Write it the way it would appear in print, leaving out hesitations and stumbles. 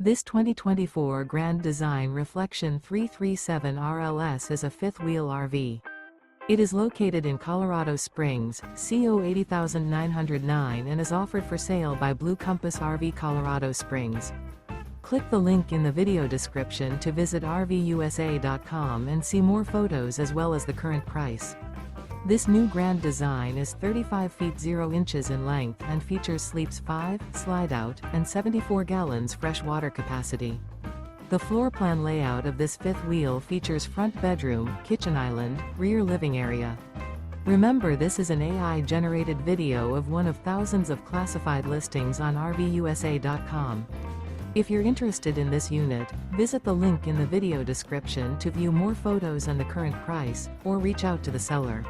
This 2024 Grand Design Reflection 337 RLS is a fifth-wheel RV. It is located in Colorado Springs, CO 80909 and is offered for sale by Blue Compass RV Colorado Springs. Click the link in the video description to visit RVUSA.com and see more photos as well as the current price. This new Grand Design is 35 feet 0 inches in length and features sleeps 5, slide-out, and 74 gallons fresh water capacity. The floor plan layout of this fifth wheel features front bedroom, kitchen island, rear living area. Remember, this is an AI-generated video of one of thousands of classified listings on RVUSA.com. If you're interested in this unit, visit the link in the video description to view more photos and the current price, or reach out to the seller.